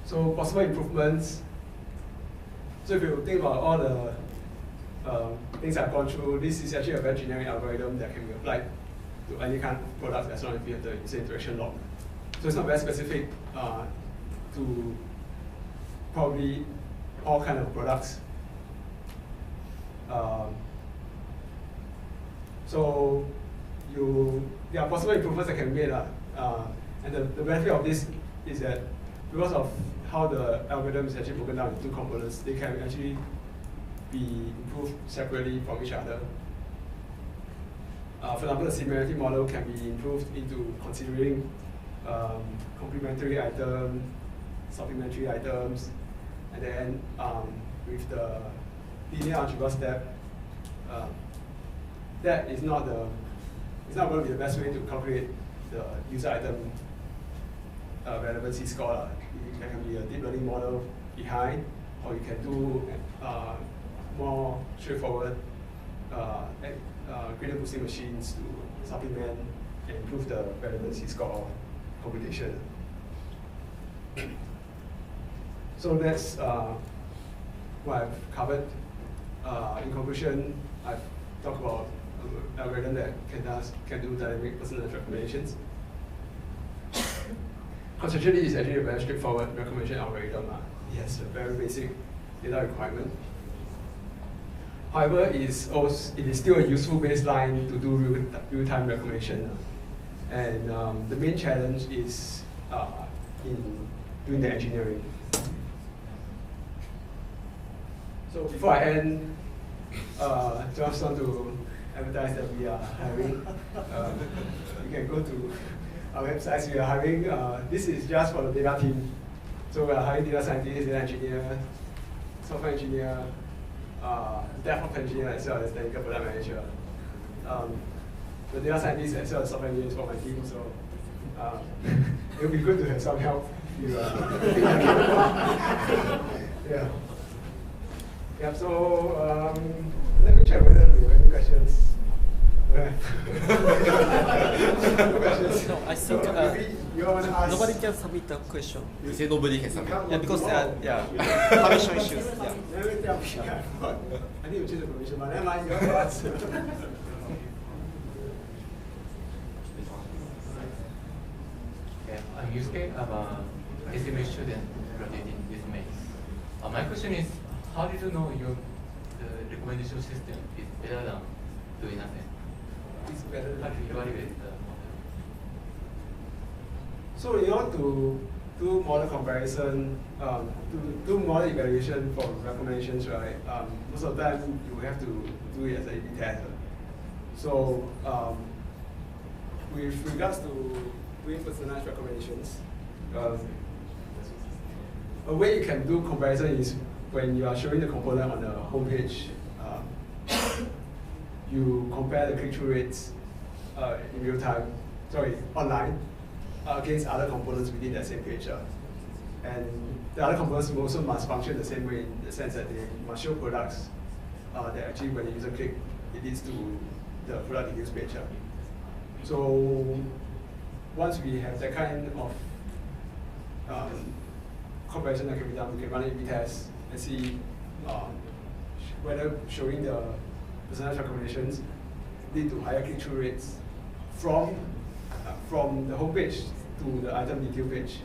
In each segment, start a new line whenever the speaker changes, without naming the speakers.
So possible improvements. So if you think about all the things I've gone through, this is actually a very generic algorithm that can be applied to any kind of product as long as we have the user interaction log. So it's not very specific to probably all kind of products. So there are possible improvements that can be made. And the benefit of this is that because of how the algorithm is actually broken down into two components, they can actually be improved separately from each other. For example, the similarity model can be improved into considering complementary items, supplementary items, and then with the linear algebra step, that is not going to be the best way to calculate the user item relevancy score. There can be a deep learning model behind, or you can do more straightforward gradient boosting machines to supplement and improve the relevancy score computation. So that's what I've covered. In conclusion, I've talked about an algorithm that can do dynamic personalized recommendations. Conceptually, it's actually a very straightforward recommendation algorithm. It has a very basic data requirement. However, it is still a useful baseline to do real-time recommendation. And the main challenge is in doing the engineering. So before I end, just want to advertise that we are hiring. You can go to our website. We are hiring. This is just for the data team. So we are hiring data scientists, data engineer, software engineer, DevOps engineer, as well as technical product manager. The data scientists as well as software engineers for my team. So it would be good to have some help. Yeah. Yeah. So let me check whether we have any questions.
No, I think nobody can submit a question.
You say nobody can submit.
Yeah, because permission issues. Yeah.
I need to change the permission, but never mind. You ask.
I'm Yusuke. I'm a SMU student graduating this May. My question is, how did you know the recommendation system is better than doing nothing?
It's better than
how do you evaluate the model?
So in order to do model comparison, to do model evaluation for recommendations, right? Most of the time you have to do it as an A/B test. So with regards to doing personalized recommendations, a way you can do comparison is when you are showing the component on the homepage. You compare the click-through rates in real time, online, against other components within that same page. And the other components also must function the same way in the sense that they must show products that actually when the user click, it leads to the product details page. So once we have that kind of comparison that can be done, we can run an A/B test and see whether showing the personalized recommendations lead to higher click-through rates from the homepage to the item detail page,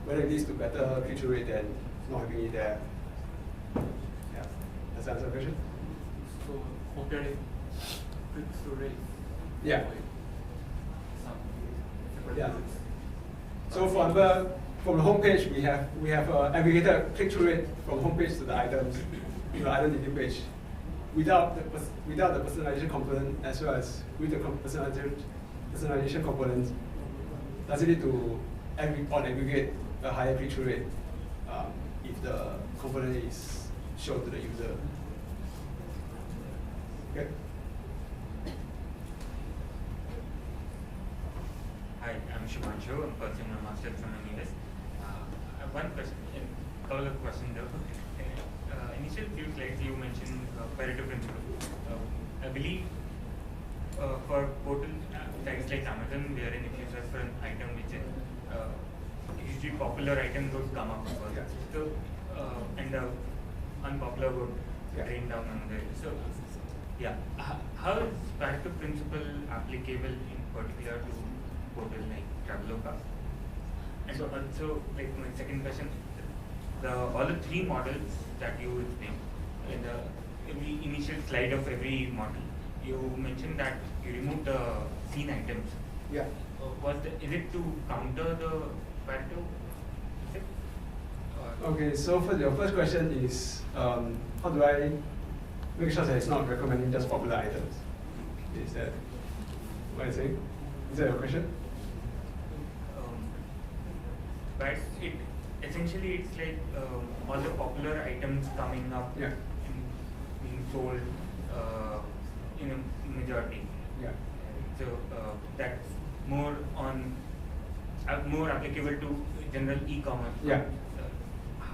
whether it leads to better click-through rate than not having it there. Yeah, does that answer the question?
So comparing click-through rate.
Yeah. Yeah. So for example, from the homepage, we have aggregated click-through rate from homepage to the items, to the item detail page, without the personalization component as well as with the personalization component. Does it lead to on aggregate a higher click-through rate if the component is shown to the user? Okay.
Hi, I'm Shubhanshu. I'm pursuing a master's from NLP. One question, follow-up question though. Initial few slides you mentioned Pareto principle. I believe for portal sites like Amazon, wherein if you search for an item which is usually popular items would come up first.
Yeah.
So, and the unpopular would
Yeah.
drain down on there. So, yeah, how is Pareto principle applicable in particular to portal like Traveloka? And so also, like my second question, all the three models that you explained in the every initial slide of every model, you mentioned that you removed the scene items.
Yeah.
Is it to counter the Pareto?
Okay, so for your first question is, how do I make sure that it's not recommending just popular items? Is that what you're saying? Is that your question?
But essentially it's like all the popular items coming up
Yeah.
and being sold in a majority.
Yeah.
So that's more applicable to general e-commerce.
Yeah.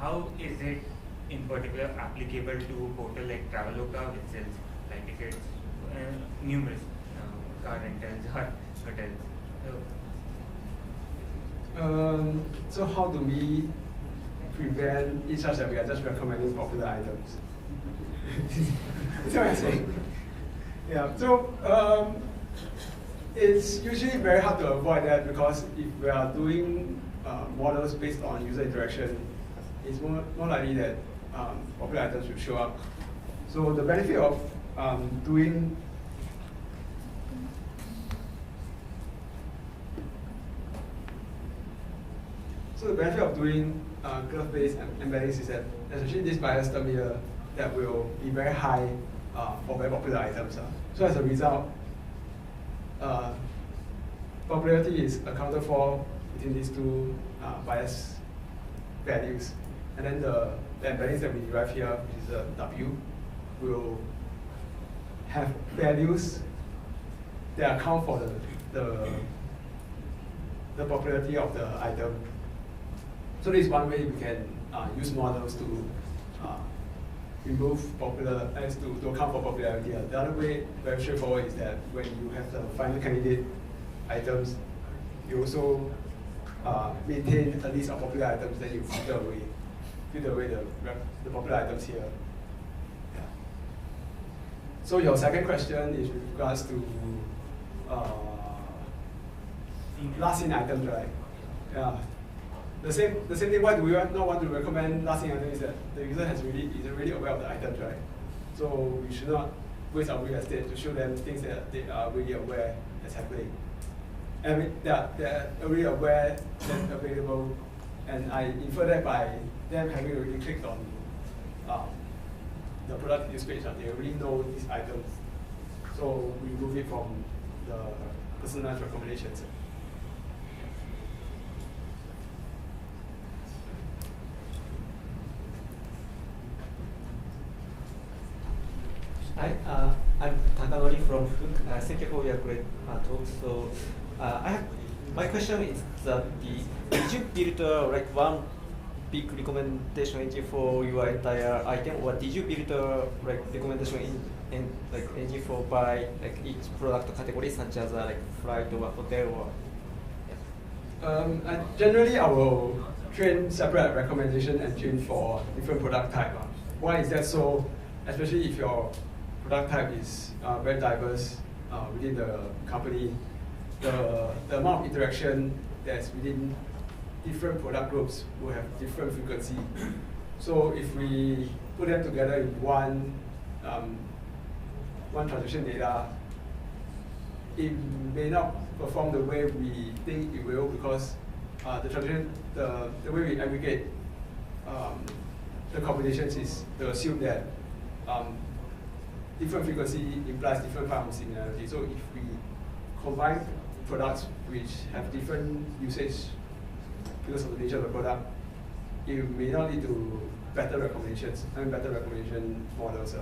How is it in particular applicable to portal like Traveloka, which sells flight tickets, numerous car rentals or hotels?
So how do we prevent it such that we are just recommending popular items? That's what I'm saying. Yeah. So it's usually very hard to avoid that, because if we are doing models based on user interaction, it's more likely that popular items will show up. So the benefit of doing graph-based embeddings is that there's actually this bias term here that will be very high for very popular items. So as a result, popularity is accounted for between these two bias values. And then the embeddings that we derive here, which is the W, will have values that account for the popularity of the item. So this is one way we can use models to remove to account for popularity. The other way, very straightforward, is that when you have the final candidate items, you also maintain a list of popular items, then you filter away the popular items here. Yeah. So your second question is with regards to last in items, right? Yeah. The same thing. Why do we not want to recommend last in items? Is that the user is already aware of the items, right? So we should not waste our real estate to show them things that they are really aware that's happening. And they're already aware that's available, and I infer that by them having already clicked on the product use page, they already know these items. So we remove it from the personalized recommendations.
Hi, I'm Takanori from Hook. Thank you for your great talk. So, my question is that did you build like one big recommendation engine for your entire item, or did you build a like recommendation engine for by like each product category, such as like flight or hotel or?
Yeah. Generally, I will train separate recommendation engine for different product type. Why is that so? Especially if your product type is very diverse within the company, the amount of interaction that's within different product groups will have different frequency. So if we put them together in one transaction data, it may not perform the way we think it will, because the way we aggregate the combinations is to assume that different frequency implies different kind of similarity. So if we combine products which have different usage because of the nature of the product, it may not lead to better recommendations, better recommendation models.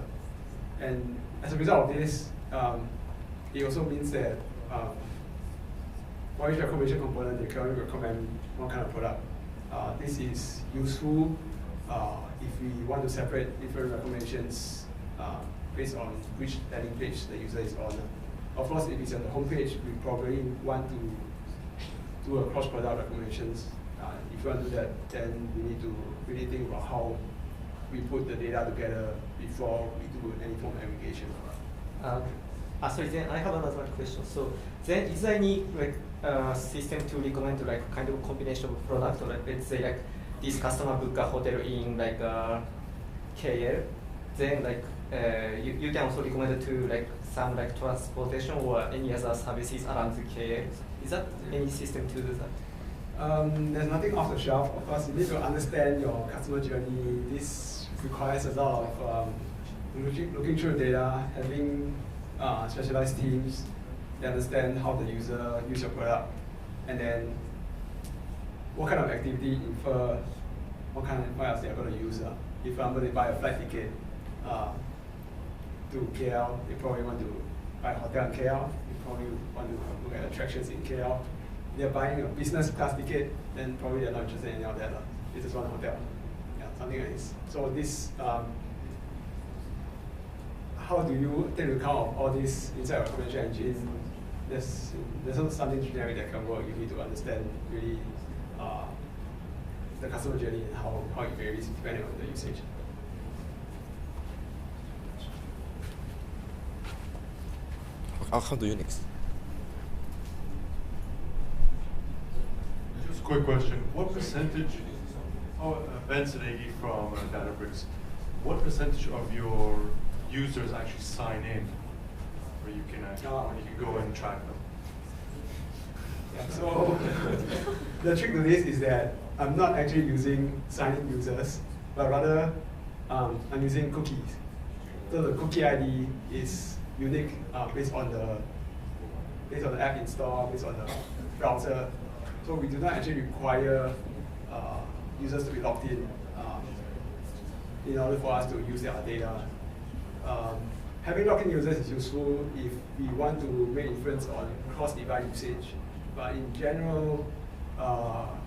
And as a result of this, it also means that for each recommendation component, they can only recommend one kind of product. This is useful if we want to separate different recommendations based on which landing page the user is on. Of course, if it's on the home page, we probably want to do a cross-product recommendations if if you want to do that, then we need to really think about how we put the data together before we do any form of aggregation.
Sorry, then I have another question. So then is there any system to recommend like kind of combination of product, or like, let's say like this customer book a hotel in like KL, then like you can also recommend to like some like transportation or any other services around the KL. Is that any system to do that?
There's nothing off the shelf. Of course, you need to understand your customer journey. This requires a lot of looking through data, having specialized teams that understand how the user use your product, and then what kind of activity infer what else they are going to use. If I'm going to buy a flight ticket to KL, they probably want to buy a hotel in KL. They probably want to look at attractions in KL. They're buying a business class ticket, then probably they're not interested in any of that. They just want a hotel. Yeah, something like this. So this, how do you take account of all this inside a recommendation engine? There's not something generic that can work. You need to understand really the customer journey and how it varies depending on the usage.
I'll come to you next.
Just a quick question. What percentage, Ben Sadeghi from Databricks, what percentage of your users actually sign in where you can go and track them?
Yeah, so the trick to this is that I'm not actually using sign-in users, but rather I'm using cookies. So the cookie ID is unique based on the app install, based on the browser. So we do not actually require users to be logged in order for us to use their data. Having logged-in users is useful if we want to make inference on cross-device usage. But in general,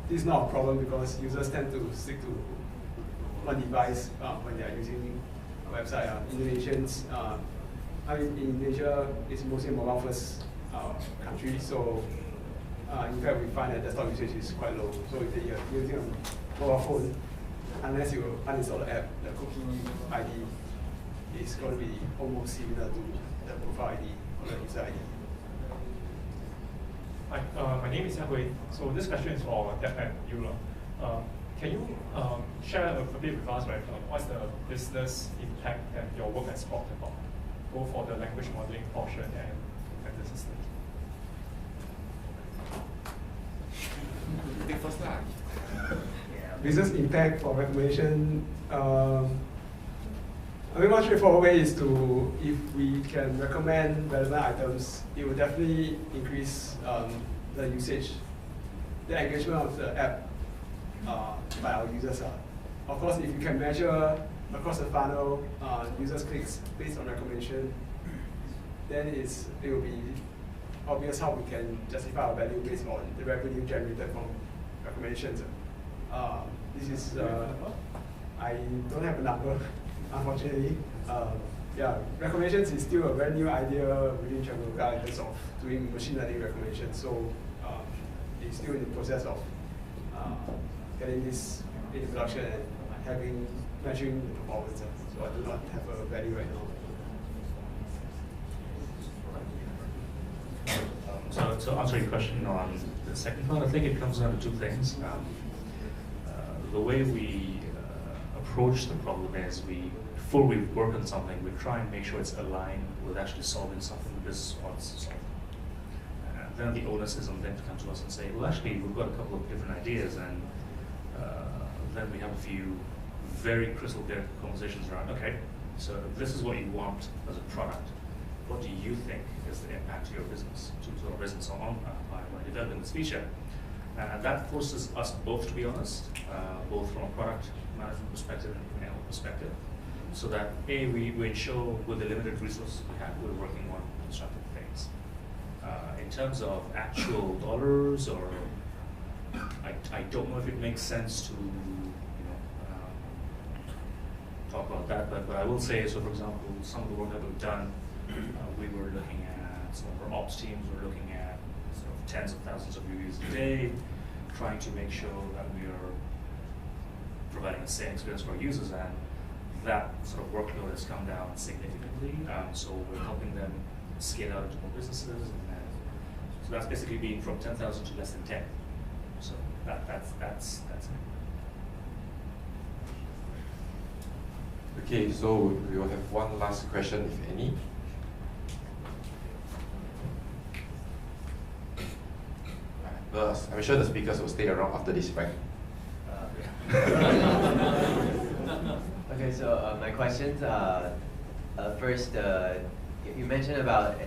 this is not a problem because users tend to stick to one device when they are using a website. Indonesians, in Indonesia, it's mostly a mobile-first country, so in fact, we find that desktop usage is quite low. So if they are using a mobile phone, unless you uninstall the app, the cookie ID is going to be almost similar to the profile ID or the user ID.
Hi, my name is Hui. So this question is for Deb and you. Can you share a bit with us, right? What's the business impact that your work has brought about, both for the language modeling portion and the system?
Take first lah.
Business impact for recommendation. One straightforward way is to, if we can recommend relevant items, it will definitely increase the usage, the engagement of the app by our users. Of course, if you can measure across the funnel users clicks based on recommendation, then it will be obvious how we can justify our value based on the revenue generated from recommendations. This is, I don't have a number, unfortunately. Yeah, recommendations is still a very new idea within Traveloka in terms of doing machine learning recommendations. So it's still in the process of getting this into production and measuring the performance. So I do not have a value right now.
So to answer your question on the second part, I think it comes down to two things. The way we approach the problem is before we work on something, we try and make sure it's aligned with actually solving something the business wants to solve. Then the onus is on them to come to us and say, well, actually, we've got a couple of different ideas, and then we have a few very crystal clear conversations around, okay, so this is what you want as a product. What do you think is the impact to your business, to our business by developing this feature? That forces us both to be honest, both from a product management perspective and from an ML perspective, so that A, we ensure with the limited resources we have, we're working on constructive things. In terms of actual dollars, or I don't know if it makes sense to talk about that, but I will say, so for example, some of the work that we've done, we were looking at, some of our ops teams were looking at sort of tens of thousands of reviews a day. trying to make sure that we are providing the same experience for our users, and that sort of workload has come down significantly. So we're helping them scale out into more businesses, and so that's basically been from 10,000 to less than 10. So that's it.
Okay, so we will have one last question, if any. I'm sure the speakers will stay around after this, right?
Okay, so my questions. First, you mentioned about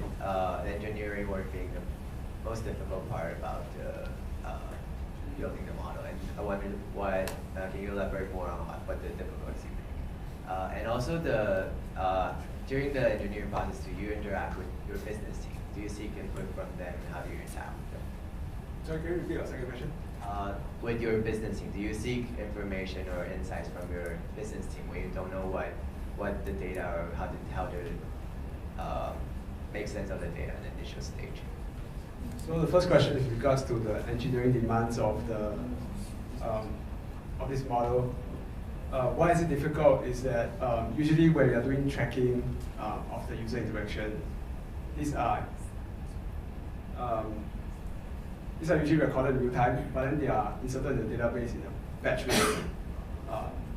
engineering work being the most difficult part about building the model, and I wondered what can you elaborate more on what the difficulties you think? And also during the engineering process, do you interact with your business team? Do you seek input from them, and how do you interact with them?
Sorry, can you repeat your second question?
With your business team, do you seek information or insights from your business team when you don't know what the data or how to make sense of the data in the initial stage?
So the first question is regards to the engineering demands of the of this model. Why is it difficult is that usually when you are doing tracking of the user interaction, these are usually recorded in real time, but then they are inserted in the database in a batch way.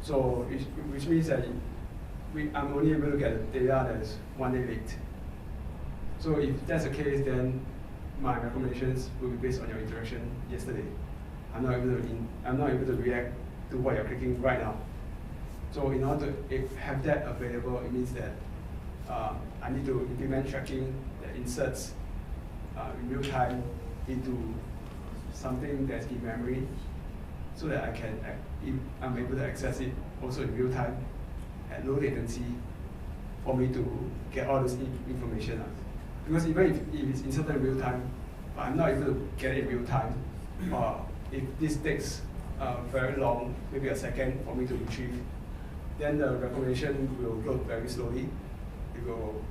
So which means that I'm only able to get the data that is 1 day late. So if that's the case, then my recommendations will be based on your interaction yesterday. I'm not able to react to what you're clicking right now. So in order to have that available, it means that I need to implement tracking that inserts in real time into something that's in memory, so that I'm able to access it also in real time at low latency for me to get all this information. Because even if it's inserted in real time, but I'm not able to get it in real time, or if this takes very long, maybe a second for me to retrieve, then the recommendation will load very slowly. It will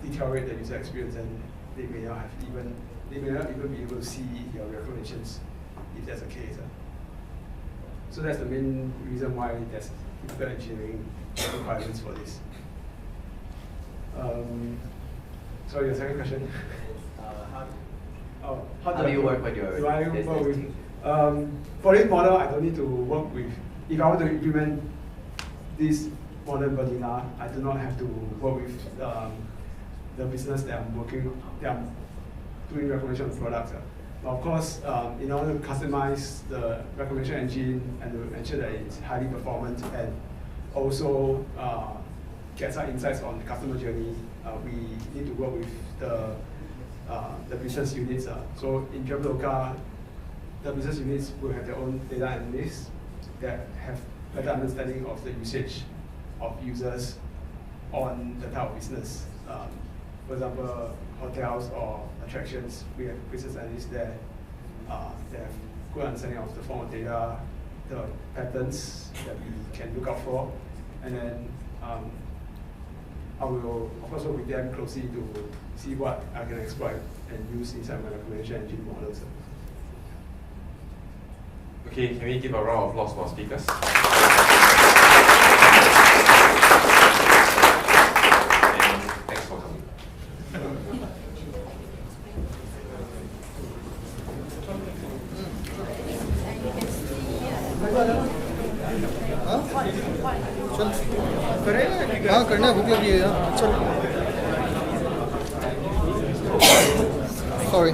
deteriorate the user experience, and they may not even be able to see your recommendations if that's the case. So that's the main reason why there's typical engineering requirements for this. Sorry, your second question.
How do you work with your business team?
For this model, I don't need to work with. If I want to implement this modern vanilla, I do not have to work with the business that I'm doing recommendation of products. Of course, in order to customize the recommendation engine and to ensure that it's highly performant and also get some insights on the customer journey, we need to work with the business units. So in Traveloka, the business units will have their own data analysts that have better understanding of the usage of users on the type of business. For example, hotels or attractions, we have business analysts there. They have good understanding of the form of data, the patterns that we can look out for, and then I will, of course, work with them closely to see what I can exploit and use inside my recommendation engine models.
Okay, can we give a round of applause for our speakers? And thanks for coming.
चल करें हाँ करना भूख लगी है चल sorry